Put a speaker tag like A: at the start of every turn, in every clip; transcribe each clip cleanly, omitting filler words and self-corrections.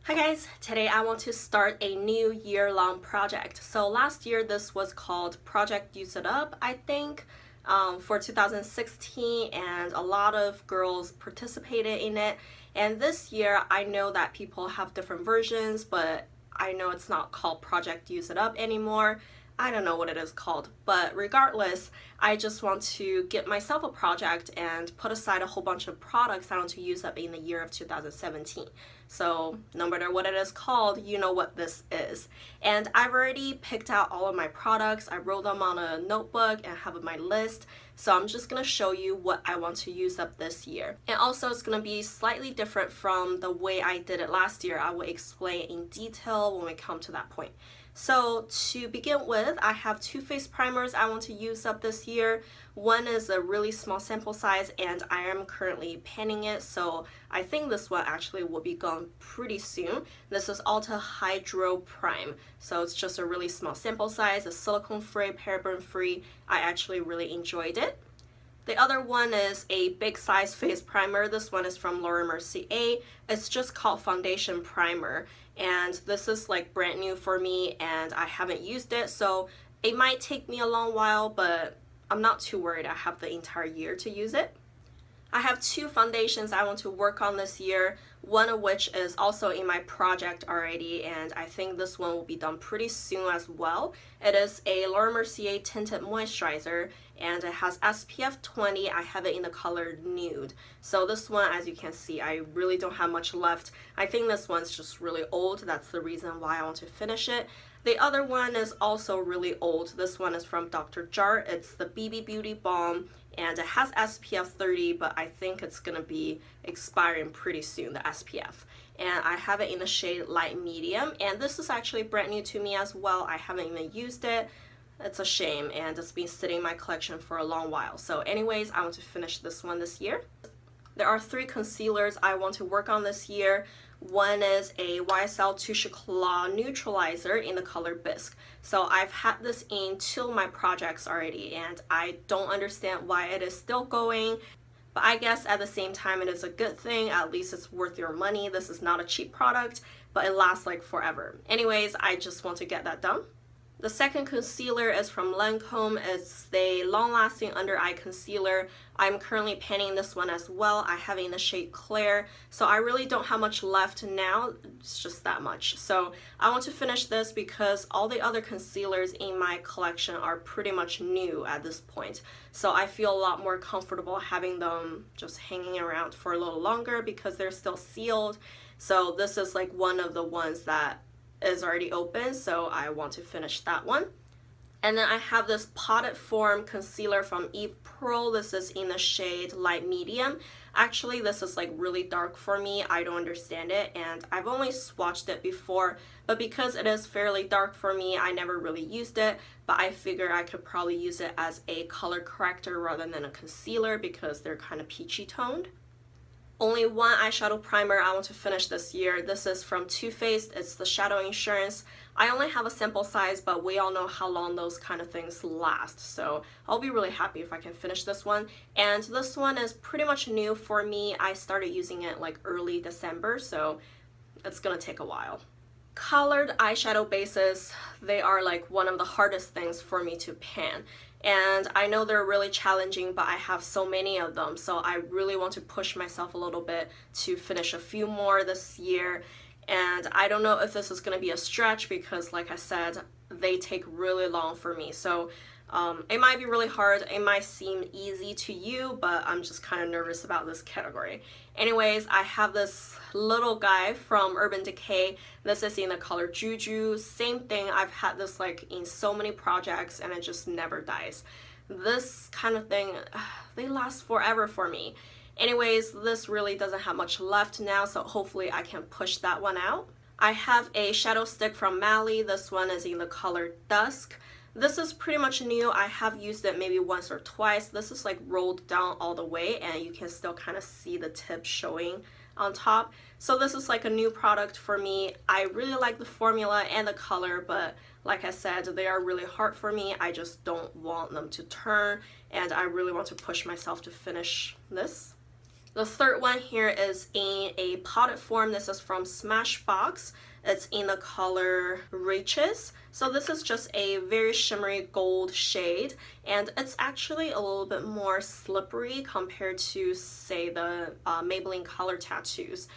A: Hi guys, today I want to start a new year-long project. So last year this was called Project Use It Up, I think, for 2016, and a lot of girls participated in it. And this year I know that people have different versions, but I know it's not called Project Use It Up anymore. I don't know what it is called, but regardless, I just want to get myself a project and put aside a whole bunch of products I want to use up in the year of 2017. So no matter what it is called, you know what this is. And I've already picked out all of my products. I wrote them on a notebook and have my list. So I'm just gonna show you what I want to use up this year. And also it's gonna be slightly different from the way I did it last year. I will explain in detail when we come to that point. So to begin with, I have two face primers I want to use up this year. One is a really small sample size and I am currently panning it, so I think this one actually will be gone pretty soon. This is Ultra Hydro Prime. So it's just a really small sample size, it's silicone free, paraben free. I actually really enjoyed it. The other one is a big size face primer. This one is from Laura Mercier. It's just called Foundation Primer. And this is like brand new for me and I haven't used it. So it might take me a long while, but I'm not too worried. I have the entire year to use it. I have two foundations I want to work on this year, one of which is also in my project already, and I think this one will be done pretty soon as well. It is a Laura Mercier Tinted Moisturizer, and it has SPF 20. I have it in the color Nude. So this one, as you can see, I really don't have much left. I think this one's just really old. That's the reason why I want to finish it. The other one is also really old. This one is from Dr. Jart. It's the BB Beauty Balm, and it has SPF 30, but I think it's gonna be expiring pretty soon, the SPF. And I have it in the shade Light Medium, and this is actually brand new to me as well. I haven't even used it. It's a shame, and it's been sitting in my collection for a long while. So anyways, I want to finish this one this year. There are three concealers I want to work on this year. One is a YSL Touche Claw Neutralizer in the color Bisque. So I've had this in two of my projects already and I don't understand why it is still going. But I guess at the same time it is a good thing. At least it's worth your money. This is not a cheap product, but it lasts like forever. Anyways, I just want to get that done. The second concealer is from Lancome. It's the long-lasting under-eye concealer. I'm currently panning this one as well. I have it in the shade Claire, so I really don't have much left now. It's just that much. So I want to finish this because all the other concealers in my collection are pretty much new at this point. So I feel a lot more comfortable having them just hanging around for a little longer because they're still sealed. So this is like one of the ones that is already open, so I want to finish that one. And then I have this Potted Form concealer from Eve Pearl. This is in the shade Light Medium. Actually, this is like really dark for me. I don't understand it, and I've only swatched it before, but because it is fairly dark for me, I never really used it, but I figure I could probably use it as a color corrector rather than a concealer because they're kind of peachy toned. Only one eyeshadow primer I want to finish this year. This is from Too Faced. It's the Shadow Insurance. I only have a sample size, but we all know how long those kind of things last. So I'll be really happy if I can finish this one. And this one is pretty much new for me. I started using it like early December, so it's gonna take a while. Colored eyeshadow bases, they are like one of the hardest things for me to pan. And I know they're really challenging, but I have so many of them, so I really want to push myself a little bit to finish a few more this year. And I don't know if this is going to be a stretch because, like I said, they take really long for me. So it might be really hard. It might seem easy to you, but I'm just kind of nervous about this category. Anyways, I have this little guy from Urban Decay. This is in the color Juju. Same thing. I've had this like in so many projects and it just never dies. This kind of thing, they last forever for me. Anyways, this really doesn't have much left now, so hopefully I can push that one out. I have a shadow stick from Mally. This one is in the color Dusk. This is pretty much new. I have used it maybe once or twice. This is like rolled down all the way and you can still kind of see the tip showing on top. So this is like a new product for me. I really like the formula and the color, but like I said, they are really hard for me. I just don't want them to turn and I really want to push myself to finish this. The third one here is in a potted form. This is from Smashbox. It's in the color Riches. So this is just a very shimmery gold shade, and it's actually a little bit more slippery compared to, say, the Maybelline Color Tattoos.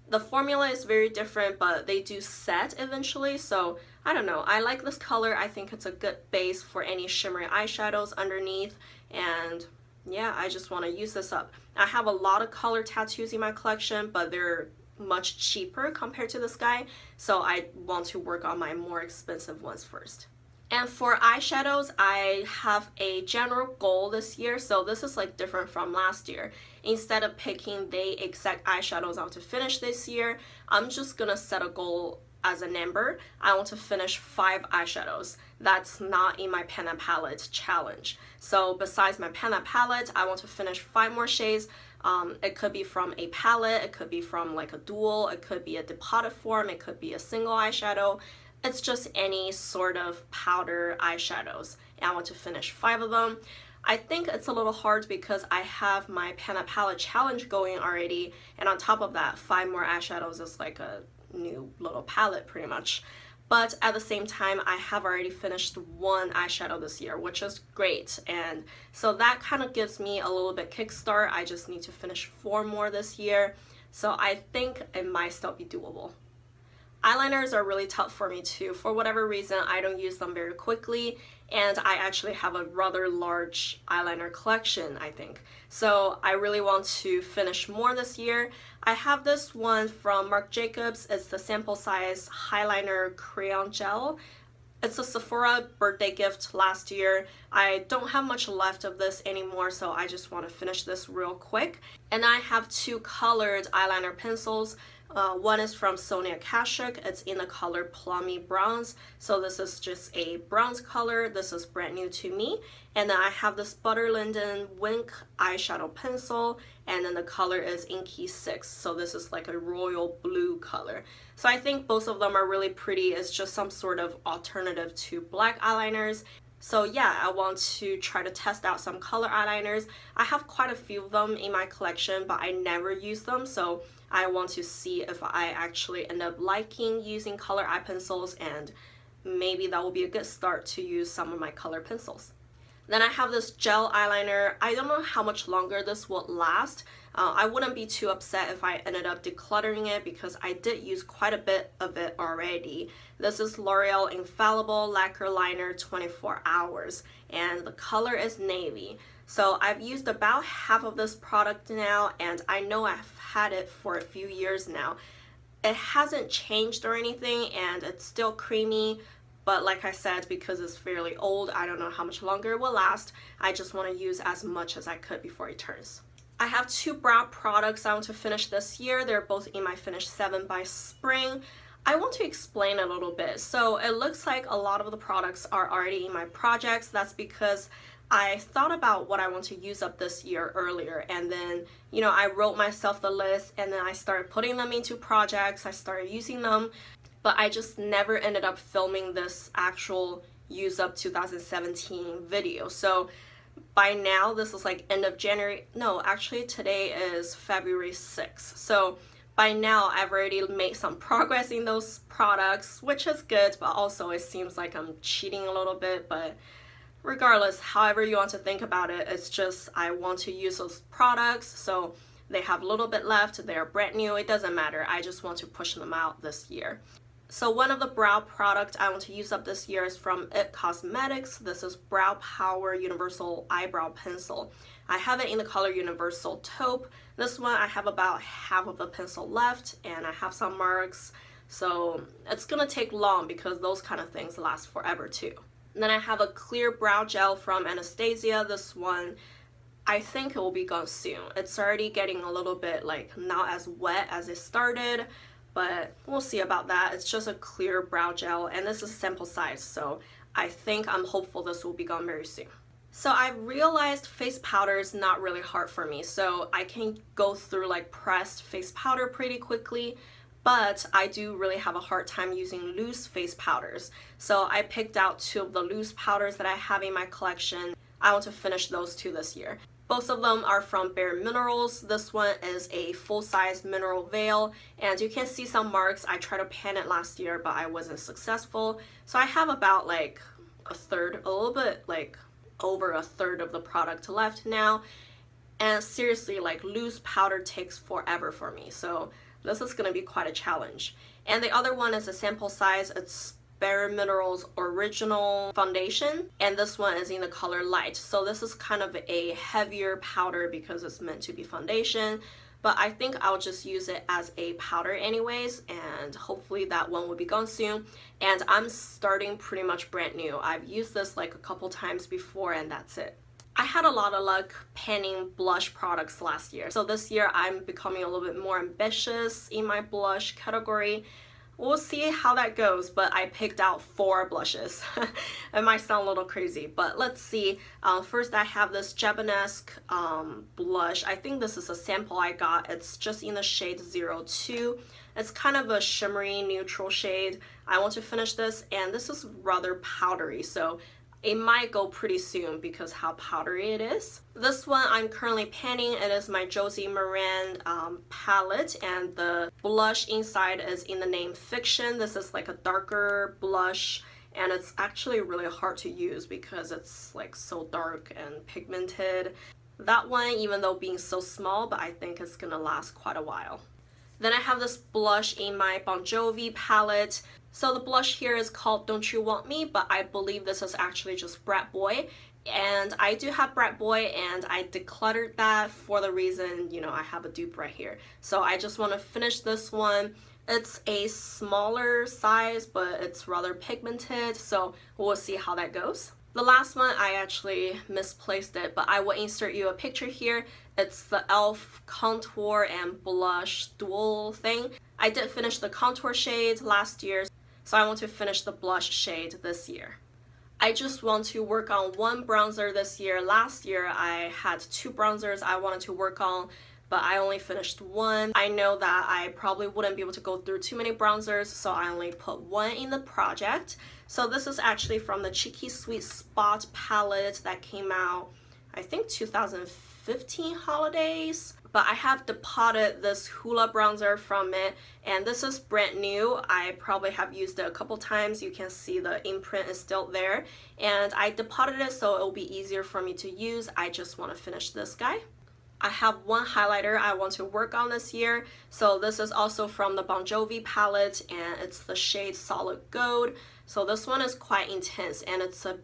A: The formula is very different, but they do set eventually, so I don't know. I like this color. I think it's a good base for any shimmery eyeshadows underneath, and yeah, I just want to use this up. I have a lot of color tattoos in my collection, but they're much cheaper compared to this guy, so I want to work on my more expensive ones first. And for eyeshadows, I have a general goal this year, so this is like different from last year. Instead of picking the exact eyeshadows I want to finish this year, I'm just gonna set a goal as a number. I want to finish 5 eyeshadows. That's not in my pen and palette challenge. So besides my pen and palette, I want to finish 5 more shades. It could be from a palette, it could be from like a dual, it could be a depotted form, it could be a single eyeshadow. It's just any sort of powder eyeshadows, and I want to finish 5 of them. I think it's a little hard because I have my pen and palette challenge going already, and on top of that, 5 more eyeshadows is like a new little palette pretty much. But at the same time, I have already finished 1 eyeshadow this year, which is great, and so that kind of gives me a little bit kickstart. I just need to finish 4 more this year, so I think it might still be doable. Eyeliners are really tough for me too. For whatever reason, I don't use them very quickly, and I actually have a rather large eyeliner collection, I think. So I really want to finish more this year. I have this one from Marc Jacobs. It's the sample size Eyeliner Crayon Gel. It's a Sephora birthday gift last year. I don't have much left of this anymore, so I just want to finish this real quick. And I have 2 colored eyeliner pencils. One is from Sonia Kashuk. It's in the color Plummy Bronze. So this is just a bronze color. This is brand new to me. And then I have this Butter Linden Wink eyeshadow pencil. And then the color is Inky 6. So this is like a royal blue color. So I think both of them are really pretty. It's just some sort of alternative to black eyeliners. So yeah, I want to try to test out some color eyeliners. I have quite a few of them in my collection, but I never use them. So I want to see if I actually end up liking using color eye pencils, and maybe that will be a good start to use some of my color pencils. Then I have this gel eyeliner. I don't know how much longer this will last. I wouldn't be too upset if I ended up decluttering it because I did use quite a bit of it already. This is L'Oreal Infallible Lacquer Liner 24 Hours, and the color is navy. So I've used about half of this product now, and I know I've had it for a few years now. It hasn't changed or anything, and it's still creamy. But like I said, because it's fairly old, I don't know how much longer it will last. I just want to use as much as I could before it turns. I have 2 brow products I want to finish this year. They're both in my Finish 7 by Spring. I want to explain a little bit. So it looks like a lot of the products are already in my projects. That's because I thought about what I want to use up this year earlier, and then, you know, I wrote myself the list, and then I started putting them into projects. I started using them. But I just never ended up filming this actual use up 2017 video. So by now, this is like end of January. No, actually today is February 6th. So by now I've already made some progress in those products, which is good, but also it seems like I'm cheating a little bit. But regardless, however you want to think about it, it's just I want to use those products. So they have a little bit left. They're brand new. It doesn't matter. I just want to push them out this year. So one of the brow products I want to use up this year is from IT Cosmetics. This is Brow Power Universal Eyebrow Pencil. I have it in the color Universal Taupe. This one I have about half of the pencil left, and I have some marks. So it's gonna take long because those kind of things last forever too. And then I have a clear brow gel from Anastasia. This one, I think it will be gone soon. It's already getting a little bit like not as wet as it started, but we'll see about that. It's just a clear brow gel, and this is sample size, so I think I'm hopeful this will be gone very soon. So I realized face powder is not really hard for me, so I can go through like pressed face powder pretty quickly, but I do really have a hard time using loose face powders. So I picked out 2 of the loose powders that I have in my collection. I want to finish those 2 this year. Both of them are from Bare Minerals. This one is a full-size mineral veil, and you can see some marks. I tried to pan it last year, but I wasn't successful. So I have about like a third, a little bit like over a third of the product left now. And seriously, like loose powder takes forever for me. So this is gonna be quite a challenge. And the other one is a sample size. It's Bare Minerals Original Foundation, and this one is in the color Light. So this is kind of a heavier powder because it's meant to be foundation, but I think I'll just use it as a powder anyways, and hopefully that one will be gone soon. And I'm starting pretty much brand new. I've used this like a couple times before, and that's it. I had a lot of luck panning blush products last year, so this year I'm becoming a little bit more ambitious in my blush category. We'll see how that goes, but I picked out 4 blushes. It might sound a little crazy, but let's see. First I have this Japanesque blush. I think this is a sample I got. It's just in the shade 02. It's kind of a shimmery neutral shade. I want to finish this, and this is rather powdery, so it might go pretty soon because how powdery it is. This one I'm currently panning. It is my Josie Maran palette, and the blush inside is in the name Fiction. This is like a darker blush, and it's actually really hard to use because it's like so dark and pigmented. That one, even though being so small, but I think it's gonna last quite a while. Then I have this blush in my Bon Jovi palette. So the blush here is called Don't You Want Me, but I believe this is actually just Brat Boy. And I do have Brat Boy, and I decluttered that for the reason, you know, I have a dupe right here. So I just want to finish this one. It's a smaller size, but it's rather pigmented, so we'll see how that goes. The last one, I actually misplaced it, but I will insert you a picture here. It's the e.l.f. contour and blush dual thing. I did finish the contour shade last year, so I want to finish the blush shade this year. I just want to work on one bronzer this year. Last year I had 2 bronzers I wanted to work on, but I only finished 1. I know that I probably wouldn't be able to go through too many bronzers, so I only put 1 in the project. So this is actually from the Cheeky Sweet Spot palette that came out, I think 2015 holidays. But I have depotted this Hoola bronzer from it, and this is brand new. I probably have used it a couple times. You can see the imprint is still there, and I depotted it so it'll be easier for me to use. I just want to finish this guy. I have one highlighter I want to work on this year. So this is also from the Bon Jovi palette, and it's the shade Solid Gold. So this one is quite intense, and it's a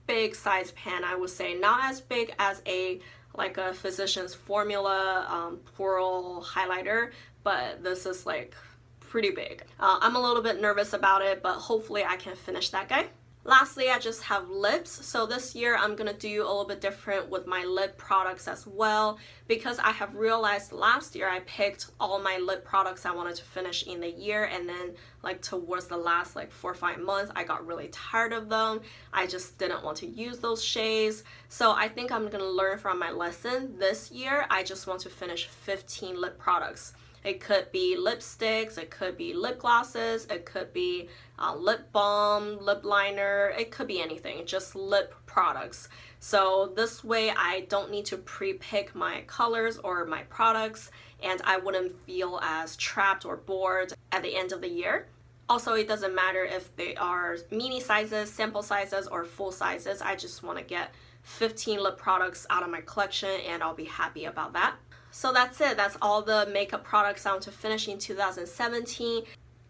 A: big size pan, I would say. Not as big as a like a Physicians Formula Pearl highlighter, but this is like pretty big. I'm a little bit nervous about it, but hopefully I can finish that guy. Lastly, I just have lips. So this year I'm gonna do a little bit different with my lip products as well, because I have realized last year I picked all my lip products I wanted to finish in the year, and then like towards the last like 4 or 5 months I got really tired of them. I just didn't want to use those shades. So I think I'm gonna learn from my lesson. This year I just want to finish 15 lip products. It could be lipsticks, it could be lip glosses, it could be lip balm, lip liner, it could be anything, just lip products. So this way I don't need to pre-pick my colors or my products, and I wouldn't feel as trapped or bored at the end of the year. Also, it doesn't matter if they are mini sizes, sample sizes, or full sizes. I just want to get 15 lip products out of my collection, and I'll be happy about that. So that's it. That's all the makeup products I want to finish in 2017.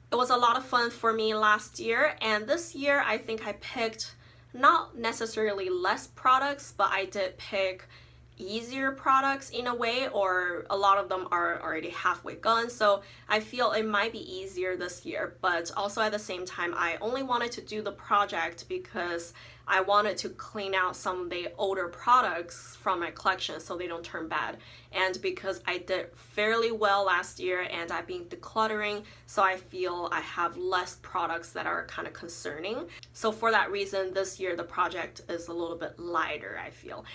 A: It was a lot of fun for me last year, and this year I think I picked not necessarily less products, but I did pick easier products in a way, or a lot of them are already halfway gone, so I feel it might be easier this year. But also at the same time, I only wanted to do the project because I wanted to clean out some of the older products from my collection so they don't turn bad, and because I did fairly well last year and I've been decluttering, so I feel I have less products that are kind of concerning. So for that reason, this year the project is a little bit lighter, I feel.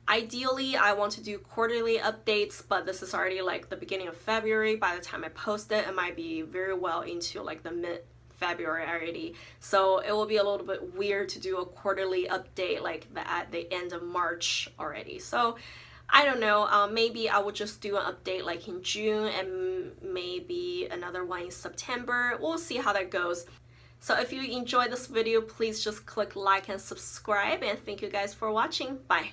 A: Ideally, I want to do quarterly updates, but this is already like the beginning of February. By the time I post it, it might be very well into like the February already, so it will be a little bit weird to do a quarterly update like at the end of March already. So I don't know, maybe I will just do an update like in June and maybe another one in September. We'll see how that goes. So if you enjoyed this video, please just click like and subscribe, and thank you guys for watching. Bye.